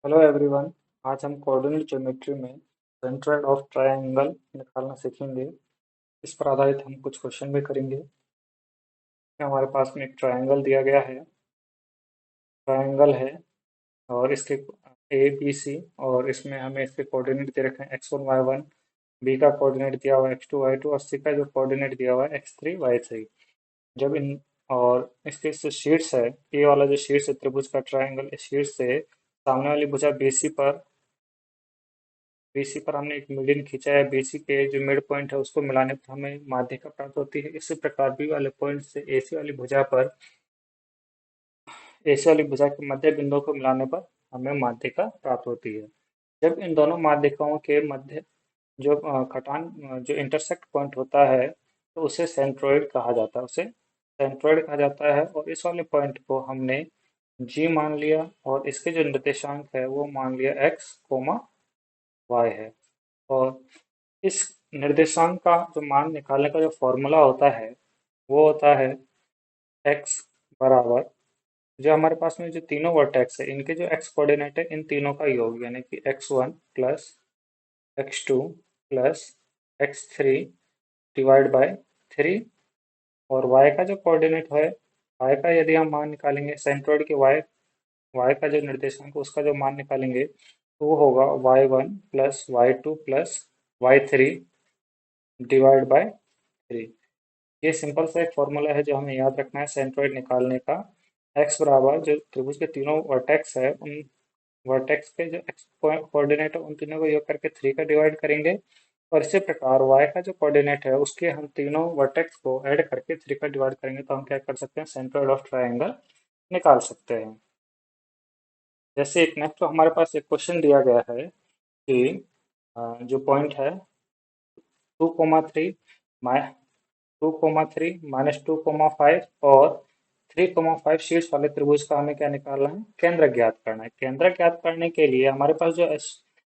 Hello everyone. आज हम coordinate geometry में सेंट्रोइड ऑफ ट्रायंगल निकालना सीखेंगे। इस पर आधारित हम कुछ क्वेश्चन भी करेंगे। हमारे पास में एक ट्रायंगल दिया गया है। ट्रायंगल है और इसके ए बी सी, और इसमें हमें इसके कोऑर्डिनेट दे रखे हैं x1 y1, बी का कोऑर्डिनेट दिया हुआ है x2 y2 और सी का जो कोऑर्डिनेट दिया हुआ है x3 y3। जब इन और इसके जो शीर्ष है, ए वाला जो शीर्ष है त्रिभुज का ट्रायंगल, इस शीर्ष से सामने वाली भुजा बीसी पर हमने एक मीडियन खींचा है। बीसी के जो मिड पॉइंट है उसको मिलाने पर हमें माध्यिका प्राप्त होती है। इसी प्रकार बी वाले पॉइंट से एसी वाली भुजा के मध्य बिंदुओं को मिलाने पर हमें माध्यिका प्राप्त होती है। जब इन दोनों माध्यिकाओं के मध्य जो जो इंटरसेक्ट पॉइंट होता है तो उसे सेंट्रोइड कहा जाता है। और इस वाले पॉइंट को हमने जी मान लिया और इसके जो निर्देशांक है वो मान लिया एक्स कोमा वाई है। और इस निर्देशांक का जो मान निकालने का जो फॉर्मूला होता है वो होता है x बराबर, जो हमारे पास में जो तीनों वर्टेक्स है इनके जो x कोऑर्डिनेट है इन तीनों का योग, यानी कि x1 plus x2 plus x3 divide by 3। और y का जो कोऑर्डिनेट है, y का यदि हम मान निकालेंगे सेंट्रोइड के y का जो निर्देशांक है, उसका जो मान निकालेंगे तो वो होगा y1 plus y2 plus y3 divide by 3। ये सिंपल सा एक फॉर्मूला है जो हमें याद रखना है सेंट्रोइड निकालने का। x बराबर जो त्रिभुज के तीनों वर्टेक्स है उन वर्टेक्स के जो x कोऑर्डिनेट है उन तीनों को योग करके 3 का डिवाइड करेंगे। और इसी प्रकार y का जो कोऑर्डिनेट है उसके हम तीनों वर्टेक्स को ऐड करके 3 का डिवाइड करेंगे तो हम क्या कर सकते हैं, सेंट्रोइड ऑफ ट्रायंगल निकाल सकते हैं। जैसे एक नेक्स्ट हमारे पास एक क्वेश्चन दिया गया है कि जो पॉइंट है 2,3 2,3 -2,5 और 3,5 शीर्ष वाले त्रिभुज का हमें क्या निकालना है, केंद्र ज्ञात करना है। केंद्र ज्ञात करने के लिए हमारे पास जो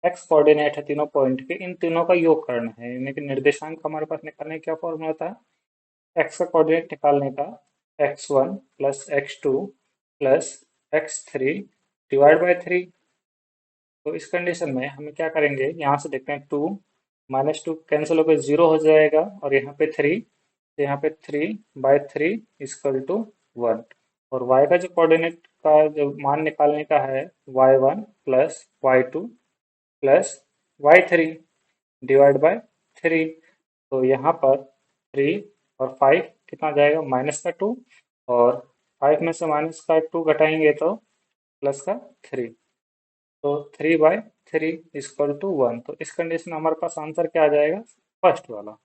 एक्स कोऑर्डिनेट है तीनों पॉइंट के, इन तीनों का योग करना है, यानी कि निर्देशांक हमारे पास निकालने का क्या फॉर्मूला होता है, एक्स का कोऑर्डिनेट निकालने का x1 plus x2 plus x3 divide by 3। तो इस कंडीशन में हमें क्या करेंगे, यहाँ से देखते हैं 2 -2 कैंसिल होकर 0 हो जाएगा और यहाँ पे 3, तो यहाँ पे 3/3 इक्वल टू 1। और y का जो कोऑर्डिनेट का जो मान निकालने का है y1 plus y2 plus y3 divide by 3। तो यहाँ पर 3 और 5 कितना जाएगा, -2, और 5 में से -2 घटाएंगे तो प्लस का 3। तो 3/3 इक्वल टू 1। तो इस कंडीशन में हमारे पास आंसर क्या आ जाएगा, फर्स्ट वाला,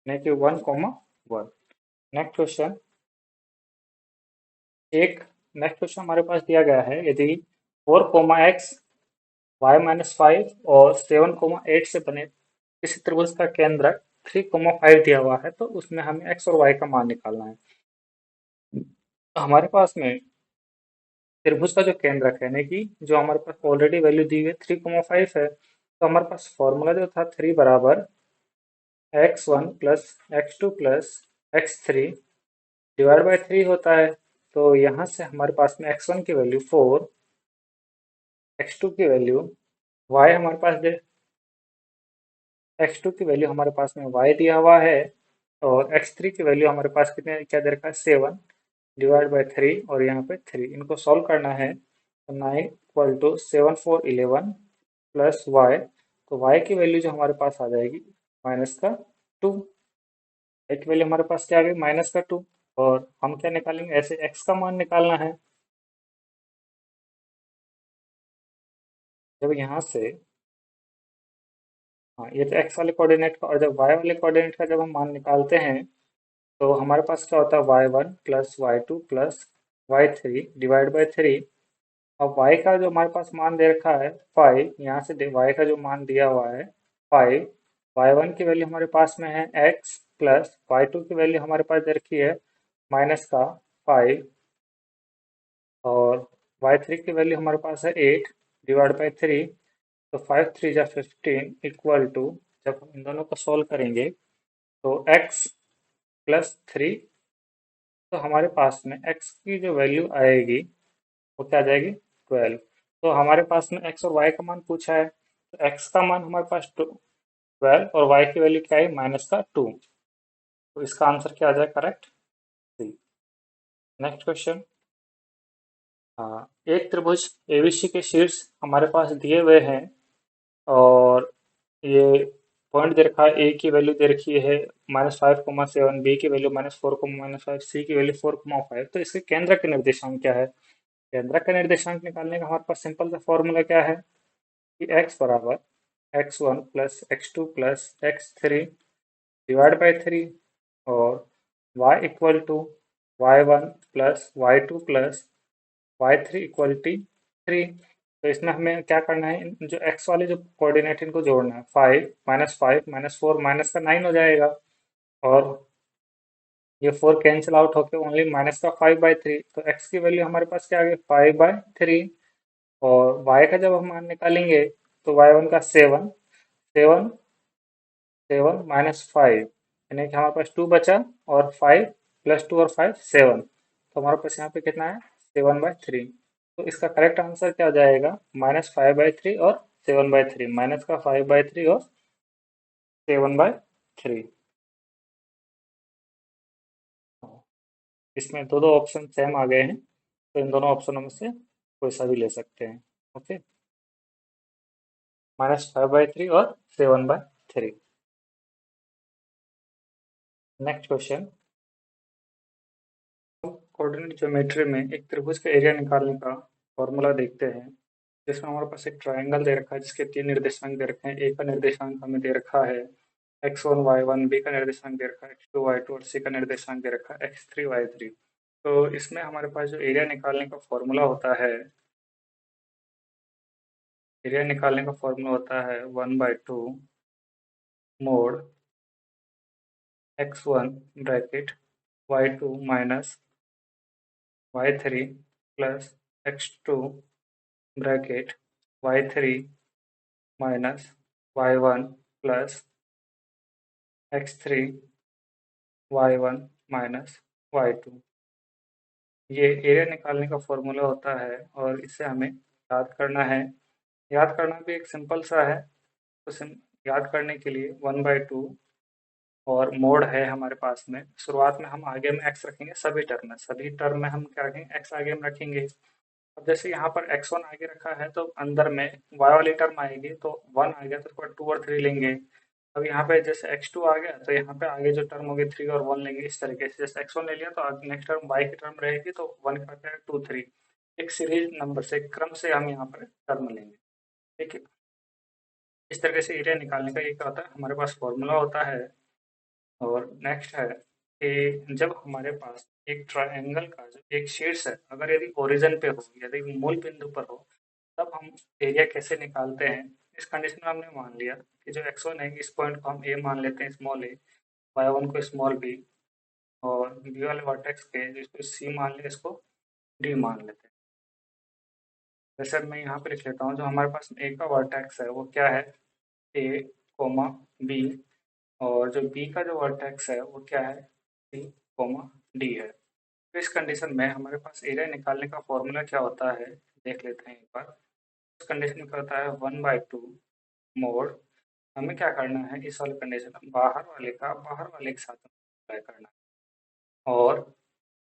यानी कि 1,1। नेक्स्ट क्वेश्चन एक नेक्स्ट क्वेश्चन हमारे पास दिया गया है, यदि 4,x y-5 और 7,8 से बने किसी त्रिभुज का केंद्र 3,5 दिया हुआ है तो उसमें हमें x और y का मान निकालना है। हमारे पास में त्रिभुज का जो केंद्रक है, यानी कि जो हमारे पास ऑलरेडी वैल्यू दी हुई है 3,5 है, तो हमारे पास फॉर्मूला जो था 3 बराबर x1 plus x2 plus x3 divide by 3 होता है। तो यहाँ से हमारे पास में x1 की वैल्यू 4, x2 की वैल्यू y हमारे पास दे x2 की वैल्यू हमारे पास में y दिया हुआ है, और x3 की वैल्यू हमारे पास कितने क्या दे रखा है, 7 डिवाइड बाय 3, और यहाँ पे 3 इनको सॉल्व करना है तो 9 इक्वल टू 7 4 11 प्लस y। तो y की वैल्यू जो हमारे पास आ जाएगी -2। y की वैल्यू हमारे पास क्या आ गई, -2। और हम क्या निकालेंगे, ऐसे x का मान निकालना है। जब यहाँ से हाँ, ये तो x वाले कोऑर्डिनेट का, और जब y वाले कोऑर्डिनेट का जब हम मान निकालते हैं तो हमारे पास क्या होता है, y1 plus y2 plus y3 divide by 3। अब y का जो हमारे पास मान दे रखा है 5, यहाँ से y का जो मान दिया हुआ है 5, y1 की वैल्यू हमारे पास में है x प्लस y2 की वैल्यू हमारे पास दे रखी है माइनस का 5, और y3 की वैल्यू हमारे पास है 8 डिवाइड बाई 3। तो 5 3 जा 15 इक्वल टू, जब हम इन दोनों को सॉल्व करेंगे तो x प्लस 3, तो हमारे पास में x की जो वैल्यू आएगी वो क्या आ जाएगी, 12। तो हमारे पास में एक्स और वाई का मान पूछा है, तो एक्स का मान हमारे पास 12 और वाई की वैल्यू क्या है, माइनस का 2। तो इसका आंसर क्या आ जाए, करेक्ट, सी। Next question. हाँ, एक त्रिभुज एबीसी के शीर्ष हमारे पास दिए हुए हैं, और ये पॉइंट दे रखा है, ए की वैल्यू दे रखी है -5,7, बी की वैल्यू -4,5, सी की वैल्यू 4,5। तो इसके केंद्र के निर्देशांक क्या है? केंद्र का निर्देशांक निकालने का हमारे पास सिंपल सा फॉर्मूला क्या है कि x बराबर x1 plus x2 plus x3 divide by 3, और y equal to y1 plus y2 plus y3 equality 3। तो इसमें हमें क्या करना है, जो x वाले जो कोऑर्डिनेट इनको जोड़ना है, 5 - 5 - 4 माइनस का 9 हो जाएगा, और ये 4 कैंसिल आउट होके ओनली माइनस का 5/3। तो x की वैल्यू हमारे पास क्या आ गई, 5/3। और y का जब हम मान निकालेंगे, तो y1 का 7, 7 7 -5, यानी कि हमारे पास 2 बचा, और 5 + 2 और 5 7। तो हमारे पास यहाँ पे कितना है, 7/3। तो इसका करेक्ट आंसर क्या हो जाएगा, -5/3 और 7/3, माइनस का 5/3 और 7/3। इसमें दो दो ऑप्शन सेम आ गए हैं, तो इन दोनों ऑप्शनों में से कोई सा भी ले सकते हैं। ओके, -5/3 और 7/3। Next question. कोऑर्डिनेट ज्योमेट्री में एक त्रिभुज का एरिया निकालने का फॉर्मूला देखते हैं, जिसमें हमारे पास एक ट्रायंगल दे रखा है, जिसके 3 निर्देशांक दे रखे हैं। ए का निर्देशांक हमें दे रखा है x1 y1, बी का निर्देशांक दे रखा है x2 y2, और सी का निर्देशांक दे रखा है x3 y3। तो इसमें हमारे पास जो एरिया निकालने का फॉर्मूला होता है, एरिया निकालने का फॉर्मूला होता है 1/2 mode x1 bracket y2 minus y3 plus x2 bracket y3 minus y1 plus x3 y1 minus y2। ये एरिया निकालने का फॉर्मूला होता है, और इसे हमें याद करना है। याद करना भी एक सिंपल सा है। तो याद करने के लिए 1/2 और मोड है हमारे पास में, शुरुआत में हम आगे में x रखेंगे, सभी टर्म में हम क्या रखेंगे, x आगे में रखेंगे। अब जैसे यहाँ पर x1 आगे रखा है, तो अंदर में y वाली टर्म आएगी, तो 1 आ गया, तो उसके बाद 2 और 3 लेंगे। अब यहाँ पे जैसे x2 आ गया, तो यहाँ पे आगे जो टर्म होगी 3 और 1 लेंगे। इस तरीके से जैसे x1 ले लिया, तो नेक्स्ट टर्म y की टर्म रहेगी, तो 1 का क्या है, 2 3। एक सीरीज नंबर से, एक क्रम से हम यहाँ पर टर्म लेंगे। ठीक है, इस तरीके से एरिया निकालने का ये क्या होता है, हमारे पास फॉर्मूला होता है। और नेक्स्ट है कि जब हमारे पास एक ट्रायंगल का जो एक शीर्ष है, अगर यदि ओरिजिन पे हो, यदि मूल बिंदु पर हो, तब हम एरिया कैसे निकालते हैं। इस कंडीशन में हमने मान लिया कि जो x1 है, इस पॉइंट को हम ए मान लेते हैं, स्मॉल ए, y1 को स्मॉल बी, और बी वाले वर्टेक्स के जिसको सी मान ले, इसको डी मान लेते हैं। जैसे मैं यहाँ पे लिख लेता हूँ, जो हमारे पास ए का वर्टेक्स है वो क्या है, ए कोमा बी, और जो बी का जो वर्टेक्स है वो क्या है, सी कोमा डी है। तो इस कंडीशन में हमारे पास एरिया निकालने का फॉर्मूला क्या होता है, देख लेते हैं एक बार। इस कंडीशन में क्या होता है, 1/2 मोड, हमें क्या करना है, इस वाले कंडीशन में बाहर वाले के साथ अप्लाई करना है। और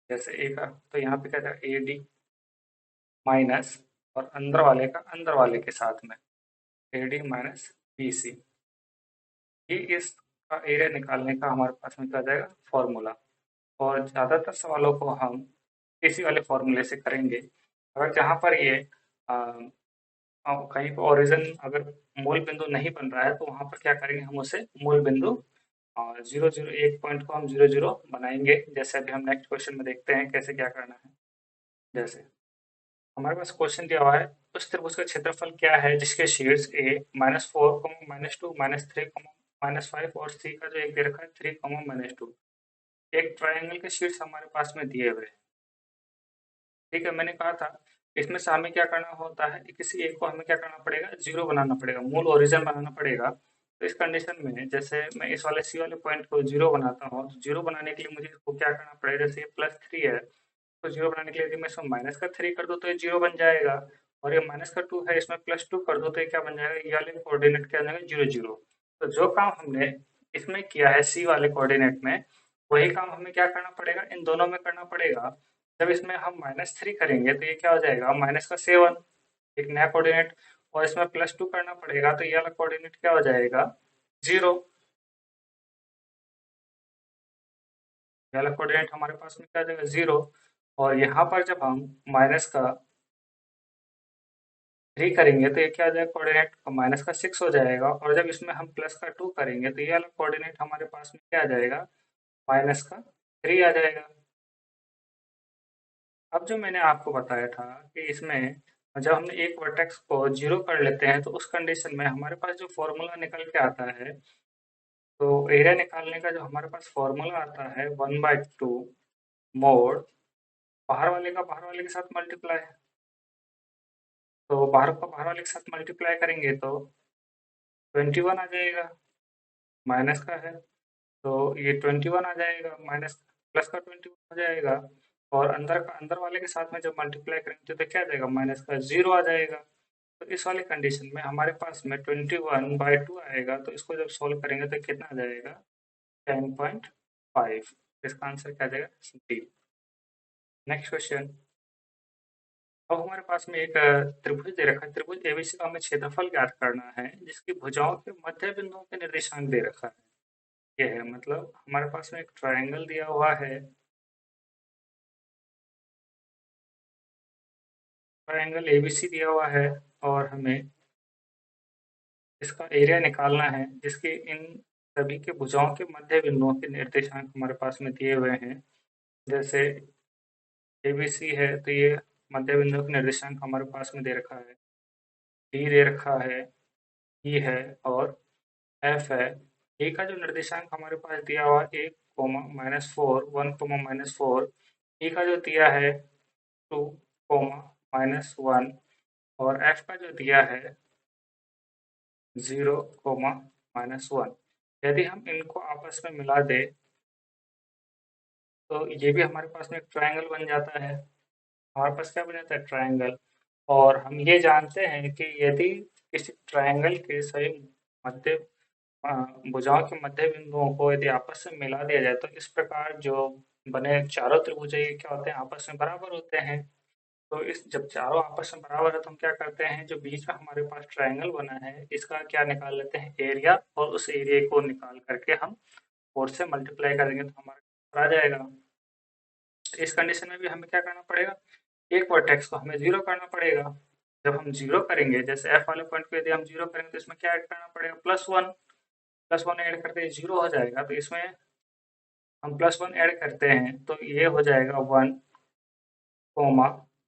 जैसे ए का, तो यहाँ पे क्या था, ए डी माइनस, और अंदर वाले का अंदर वाले के साथ में A D minus B C. ये इसका एरिया निकालने का हमारे पास में क्या जाएगा, फॉर्मूला। और ज़्यादातर सवालों को हम इसी वाले फॉर्मूले से करेंगे। अगर जहाँ पर ये कहीं पर ओरिजिन अगर मूल बिंदु नहीं बन रहा है, तो वहाँ पर क्या करेंगे, हम उसे मूल बिंदु 0 0 एक पॉइंट को हम 0 0 बनाएंगे। जैसे अभी हम नेक्स्ट क्वेश्चन में देखते हैं कैसे क्या करना है। जैसे हमारे पास क्वेश्चन दिया हुआ है, उस त्रिभुज का क्षेत्रफल क्या है जिसके शीर्ष ए -4, -2, -3, -5, और सी का जो एक दे रखा है 3, -2। एक ट्रायंगल के शीर्ष हमारे पास में दिए हुए हैं। ठीक है, मैंने कहा था इसमें से हमें क्या करना होता है कि किसी एक को हमें क्या करना पड़ेगा, जीरो बनाना पड़ेगा, मूल ओरिजिन बनाना पड़ेगा। तो इस कंडीशन में जैसे मैं इस वाले सी वाले पॉइंट को जीरो बनाता हूँ, तो जीरो बनाने के लिए मुझे इसको क्या करना पड़ेगा, जैसे ये +3 है, तो जीरो बनाने के लिए यदि मैं इसमें -3 कर दूँ, तो ये जीरो बन जाएगा। और ये -2 है, इसमें +2 कर दो तो ये क्या बन जाएगा, ये वाले कोऑर्डिनेट क्या बन जाएगा, 0 0। तो जो काम हमने इसमें किया है सी वाले कोऑर्डिनेट में, वही काम हमें क्या करना पड़ेगा, इन दोनों में करना पड़ेगा। जब इसमें हम -3 करेंगे तो ये क्या हो जाएगा, -7, एक नया कोऑर्डिनेट, और इसमें +2 करना पड़ेगा तो ये वाला कोऑर्डिनेट क्या हो जाएगा, 0। ये वाला कोऑर्डिनेट हमारे पास में क्या आ जाएगा, 0। और यहाँ पर जब हम -3 करेंगे तो ये क्या आ जाएगा, कोऑर्डिनेट -6 हो जाएगा। और जब इसमें हम +2 करेंगे तो ये वाला कोऑर्डिनेट हमारे पास में क्या आ जाएगा, -3 आ जाएगा। अब जो मैंने आपको बताया था कि इसमें जब हम एक वर्टेक्स को 0 कर लेते हैं तो उस कंडीशन में हमारे पास जो फॉर्मूला निकल के आता है, तो एरिया निकालने का जो हमारे पास फॉर्मूला आता है, 1/2 मोड बाहर वाले के साथ मल्टीप्लाई। तो बाहर वाले के साथ मल्टीप्लाई करेंगे तो 21 आ जाएगा, माइनस का है तो ये 21 आ जाएगा, माइनस प्लस का 21 आ जाएगा। और अंदर वाले के साथ में जब मल्टीप्लाई करेंगे तो क्या आ जाएगा, माइनस का 0 आ जाएगा। तो इस वाले कंडीशन में हमारे पास में 21/2 आएगा, तो इसको जब सोल्व करेंगे तो कितना आ जाएगा, 10.5। इसका आंसर क्या आ जाएगा, डी। Next question. अब हमारे पास में एक त्रिभुज दे रखा है, त्रिभुज एबीसी का हमें क्षेत्रफल ज्ञात करना है, जिसकी भुजाओं के मध्य बिंदुओं के निर्देशांक दे रखा है। ये है, मतलब हमारे पास में एक ट्रायंगल दिया हुआ है, ट्रायंगल एबीसी दिया हुआ है, और हमें इसका एरिया निकालना है, जिसके इन सभी के भुजाओं के मध्य बिंदुओं के निर्देशांक हमारे पास में दिए हुए हैं। जैसे एबीसी है तो ये मध्य बिंदुओं के निर्देशांक हमारे पास में दे रखा है, डी दे रखा है, ई है, और एफ है। ए का जो निर्देशांक हमारे पास दिया हुआ है 1, -4, 1, -4। ई का जो दिया है 2, -1, और एफ का जो दिया है 0, -1। यदि हम इनको आपस में मिला दें तो ये भी हमारे पास में एक ट्रायंगल बन जाता है। हमारे पास क्या बन जाता है, ट्रायंगल। और हम ये जानते हैं कि यदि किसी ट्रायंगल के सही मध्य अ, भुजाओं के मध्य बिंदुओं को यदि आपस में मिला दिया जाए तो इस प्रकार जो बने चारों त्रिभुज है, ये क्या होते हैं, आपस में बराबर होते हैं। तो इस जब चारों आपस में बराबर है तो हम क्या करते हैं, जो बीच में हमारे पास ट्रायंगल बना है इसका क्या निकाल लेते हैं, एरिया, और उस एरिया को निकाल करके हम 4 से मल्टीप्लाई करेंगे तो हमारा आंसर आ जाएगा। इस कंडीशन में भी हमें क्या करना पड़ेगा, एक वर्टेक्स को हमें 0 करना पड़ेगा। जब हम 0 करेंगे, जैसे एफ वाले पॉइंट को यदि हम 0 करेंगे तो इसमें क्या ऐड करना पड़ेगा, +1। +1 ऐड करते 0 हो जाएगा, तो इसमें हम +1 ऐड करते हैं तो ये हो जाएगा 1,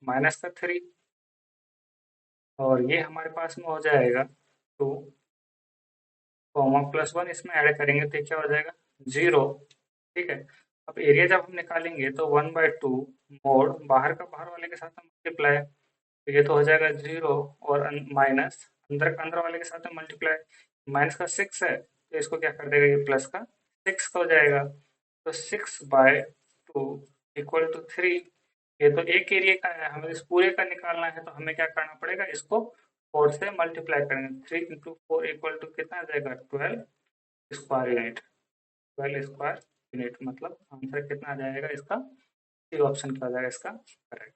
-3। और ये हमारे पास में हो जाएगा 2, +1 इसमें ऐड करेंगे तो ये क्या हो जाएगा, 0। ठीक है। अब एरिया जब हम निकालेंगे तो 1/2 मोड बाहर वाले के साथ में मल्टीप्लाई, तो ये तो हो जाएगा 0, और माइनस अंदर वाले के साथ में मल्टीप्लाई, माइनस का 6 है तो इसको क्या कर देगा, ये प्लस का 6 का हो जाएगा। तो 6/2 = 3। ये तो एक एरिया का है, हमें इस पूरे का निकालना है तो हमें क्या करना पड़ेगा, इसको 4 से मल्टीप्लाई करेंगे। 3 × 4 = कितना आ जाएगा, 12 स्क्वायर यूनिट। 12 स्क्वायर यूनिट, मतलब आंसर कितना आ जाएगा इसका, सी ऑप्शन क्या हो जाएगा इसका करेक्ट।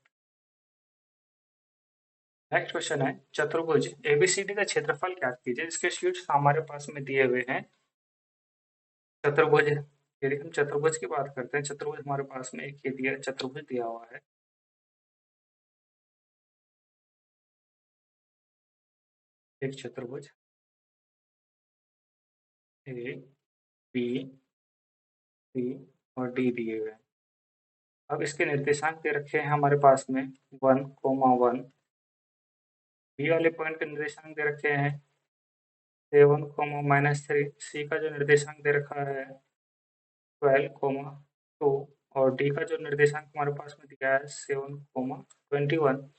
नेक्स्ट क्वेश्चन है, चतुर्भुज एबीसीडी का क्षेत्रफल ज्ञात कीजिए, जिसके शीर्ष हमारे पास में दिए हुए हैं। चतुर्भुज, यदि हम चतुर्भुज की बात करते हैं, चतुर्भुज हमारे पास में एक ये दिया चतुर्भुज दिया हुआ है, एक चतुर्भुज ए बी सी और डी दिए हुए हैं। अब इसके निर्देशांक दे रखे हैं हमारे पास में 1, 1। बी वाले पॉइंट के निर्देशांक दे रखे हैं 7, -3। सी का जो निर्देशांक दे रखा है 12, 2। और डी का जो निर्देशांक हमारे पास में दिया है 7, 21।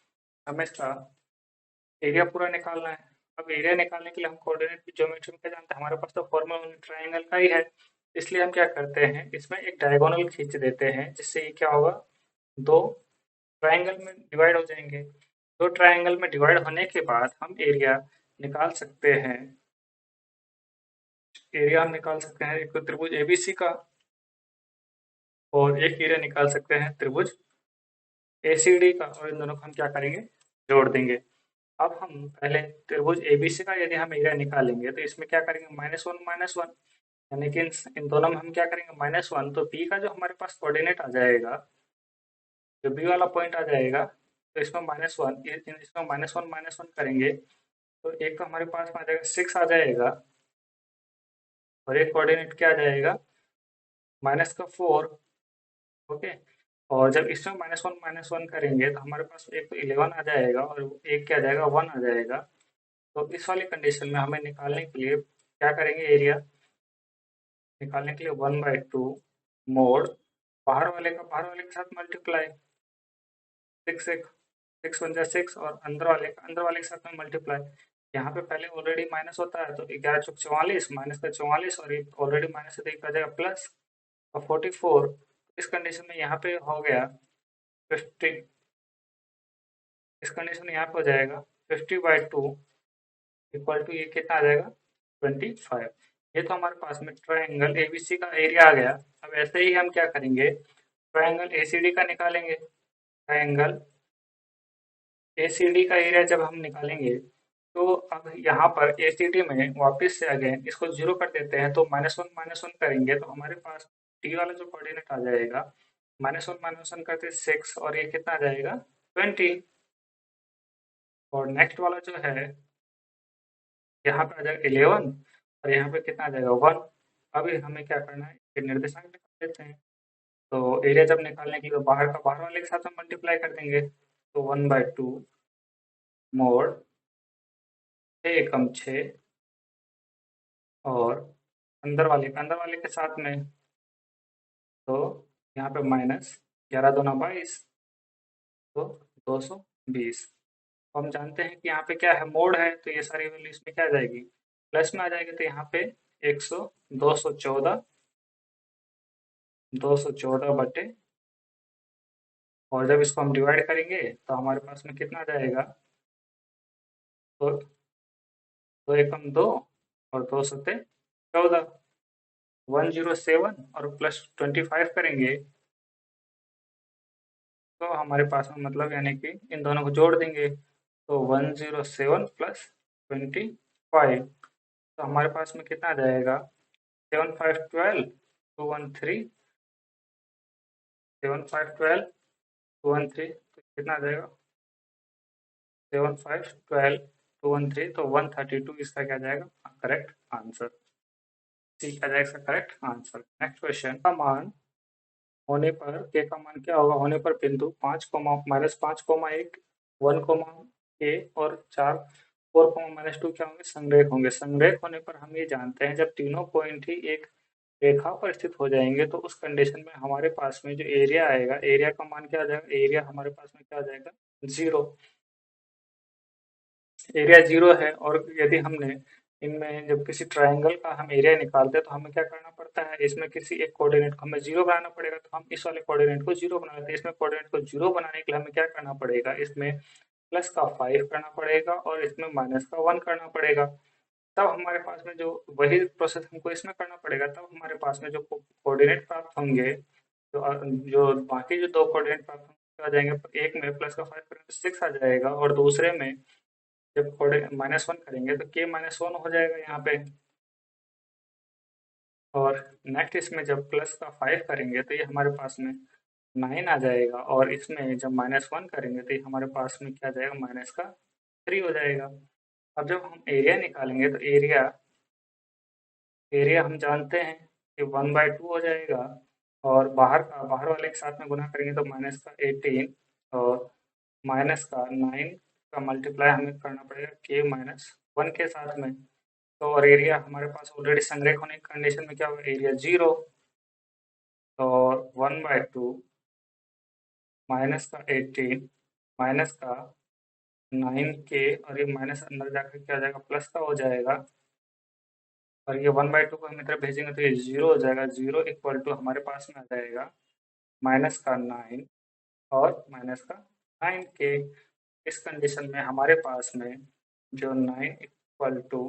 हमें इसका एरिया पूरा निकालना है। अब एरिया निकालने के लिए हम कोऑर्डिनेट की ज्योमेट्री में क्या जानते हैं, हमारे पास तो फॉर्मूला ट्रायंगल का ही है। इसलिए हम क्या करते हैं, इसमें एक डायगोनल खींच देते हैं, जिससे ये क्या होगा, दो ट्रायंगल में डिवाइड हो जाएंगे। दो ट्रायंगल में डिवाइड होने के बाद हम एरिया निकाल सकते हैं। एरिया हम निकाल सकते हैं एक तो त्रिभुज एबीसी का, और एक एरिया निकाल सकते हैं त्रिभुज एसीडी का, और इन दोनों को हम क्या करेंगे, जोड़ देंगे। अब हम पहले त्रिभुज एबीसी का यदि हम एरिया निकालेंगे तो इसमें क्या करेंगे, -1 -1, यानी कि इन दोनों में हम क्या करेंगे, -1, तो बी का जो हमारे पास कोऑर्डिनेट आ जाएगा, जो बी वाला पॉइंट आ जाएगा, तो इसमें -1, इसमें -1 करेंगे तो एक तो हमारे पास में आ जाएगा 6 आ जाएगा, और एक कोऑर्डिनेट क्या आ जाएगा, -4। ओके। और जब इसमें -1 करेंगे तो हमारे पास एक तो 11 आ जाएगा, और एक क्या आ जाएगा, 1 आ जाएगा। तो इस वाली कंडीशन में हमें निकालने के लिए क्या करेंगे, एरिया निकालने के लिए 1/2 मोड बाहर वाले के साथ मल्टीप्लाई, 6 एक 6 1 जा 6, और अंदर वाले के साथ में मल्टीप्लाई। यहाँ पे पहले ऑलरेडी माइनस होता है तो 11 चौक 44, माइनस का 44, और ये ऑलरेडी माइनस है तो एक आ जाएगा प्लस, और 44। इस कंडीशन में यहाँ पे हो गया 50, इस कंडीशन में यहाँ पे हो जाएगा 50/2 इक्वल टू, ये कितना आ जाएगा, 25। ये तो हमारे पास में ट्रायंगल एबीसी का एरिया आ गया। अब ऐसे ही हम क्या करेंगे, ट्रायंगल एसीडी का निकालेंगे। ट्रायंगल एसीडी का एरिया जब हम निकालेंगे तो अब यहाँ पर एसीडी में वापस से अगेन इसको जीरो कर देते हैं, तो -1 करेंगे तो हमारे पास डी वाला जो कोऑर्डिनेट आ जाएगा, -1 करते 6, और ये कितना आ जाएगा, 20। और नेक्स्ट वाला जो है, यहाँ पे आ जाएगा 11, और यहाँ पे कितना आ जाएगा, 1। अभी हमें क्या करना है, ये निर्देशांक निकाल देते हैं। तो एरिया जब निकालने के लिए तो बाहर का बाहर वाले के साथ में मल्टीप्लाई कर देंगे, तो 1/2 मोड 6 एकम 6, और अंदर वाले के साथ में, तो यहाँ पे -11 दूना 22, तो 220। हम जानते हैं कि यहाँ पे क्या है, मोड है, तो ये सारी वैल्यू इसमें क्या आ जाएगी, प्लस में आ जाएगी। तो यहाँ पे 100 214 बटे, और जब इसको हम डिवाइड करेंगे तो हमारे पास में कितना आ जाएगा, तो 2 एकम 2, और 2 सत्ते 14, 107, और +25 करेंगे तो हमारे पास में मतलब, यानी कि इन दोनों को जोड़ देंगे तो 107 + 25, तो हमारे पास में कितना आ जाएगा, 7 5 12 213, 7 5 12 213, तो कितना आ जाएगा, 7 5 12 213, तो 132 इसका क्या जाएगा, करेक्ट आंसर। सी क्या जाएगा इसका करेक्ट आंसर। नेक्स्ट क्वेश्चन का मान होने पर, के का मान क्या होगा, होने पर बिंदु 5, -5, 1, के और 4, 4, -2 क्या होंगे, संरेख होंगे। संरेख होने पर हम ये जानते हैं, जब तीनों पॉइंट ही एक रेखा पर स्थित हो जाएंगे तो उस कंडीशन में हमारे पास में जो एरिया आएगा, एरिया का मान क्या आ जाएगा, एरिया हमारे पास में क्या आ जाएगा, 0। एरिया 0 है, और यदि हमने इनमें जब किसी ट्रायंगल का हम एरिया निकालते हैं तो हमें क्या करना पड़ता है, इसमें किसी एक कोऑर्डिनेट को हमें 0 बनाना पड़ेगा, तो हम इस वाले कोऑर्डिनेट को 0 बना लेते हैं। इसमें कोऑर्डिनेट को 0 बनाने के लिए हमें क्या करना पड़ेगा, इसमें प्लस का 5 करना पड़ेगा, और इसमें माइनस का 1 करना पड़ेगा। तब हमारे पास में जो वही प्रोसेस हमको इसमें करना पड़ेगा, तब हमारे पास में जो कोऑर्डिनेट प्राप्त होंगे, जो बाकी जो दो कोऑर्डिनेट प्राप्त होंगे आ जाएंगे, एक में प्लस का 5 करेंगे तो 6 आ जाएगा, और दूसरे में जब -1 करेंगे तो के -1 हो जाएगा यहाँ पे। और नेक्स्ट इसमें जब प्लस का 5 करेंगे तो ये हमारे पास में 9 आ जाएगा, और इसमें जब -1 करेंगे तो ये हमारे पास में क्या आ जाएगा, माइनस का 3 हो जाएगा। अब जब हम एरिया निकालेंगे तो एरिया एरिया हम जानते हैं कि 1/2 हो जाएगा, और बाहर वाले के साथ में गुना करेंगे तो माइनस का 18, और माइनस का 9 का मल्टीप्लाई हमें करना पड़ेगा के -1 के साथ में। तो और एरिया हमारे पास ऑलरेडी संरेख होने की कंडीशन में क्या होगा, एरिया 0, और 1/2 -18 -9 के, और ये माइनस अंदर जाकर क्या हो जाएगा, प्लस का हो जाएगा, और ये 1/2 को हम इधर भेजेंगे तो ये 0 हो जाएगा। 0 इक्वल टू हमारे पास में आ जाएगा -9, और -9 के। इस कंडीशन में हमारे पास में जो 9 इक्वल टू,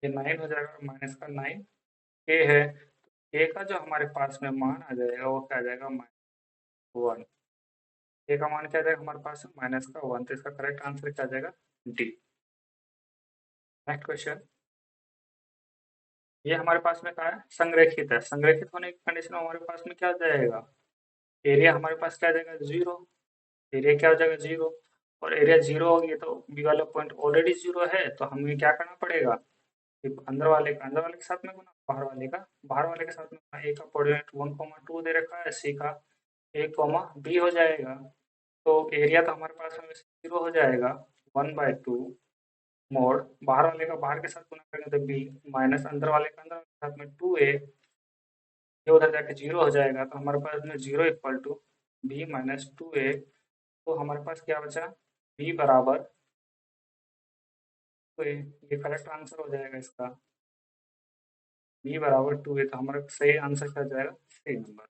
ये 9 हो जाएगा माइनस का 9 ए है, ए का जो हमारे पास में मान आ जाएगा वो क्या आ जाएगा -1। ए का मान क्या आ जाएगा हमारे पास में -1, तो इसका करेक्ट आंसर क्या आ जाएगा डी। नेक्स्ट क्वेश्चन, ये हमारे पास में क्या है संरेखित है, संरेखित होने की कंडीशन में हमारे पास में क्या आ जाएगा, एरिया हमारे पास क्या आ जाएगा जीरो, एरिया क्या हो जाएगा जीरो, और एरिया जीरो होगी तो बी वाला पॉइंट ऑलरेडी जीरो है, तो हमें क्या करना पड़ेगा कि अंदर वाले के साथ में गुना, बाहर वाले के साथ में गुना। ए का कोऑर्डिनेट 1,2 दे रखा है, सी का ए कॉमा बी हो जाएगा, तो एरिया तो हमारे पास में जीरो हो जाएगा 1/2 मोड बाहर वाले का बाहर के साथ गुना करेंगे तो बी, माइनस अंदर वाले का अंदर वाले के साथ में 2a, ये उधर जाके जीरो हो जाएगा, तो हमारे पास में zero equal to be -2a। तो हमारे पास क्या बचा, बी बराबर 2a, ये करेक्ट आंसर हो जाएगा इसका, बी बराबर 2a, तो हमारा सही आंसर क्या हो जाएगा सी नंबर।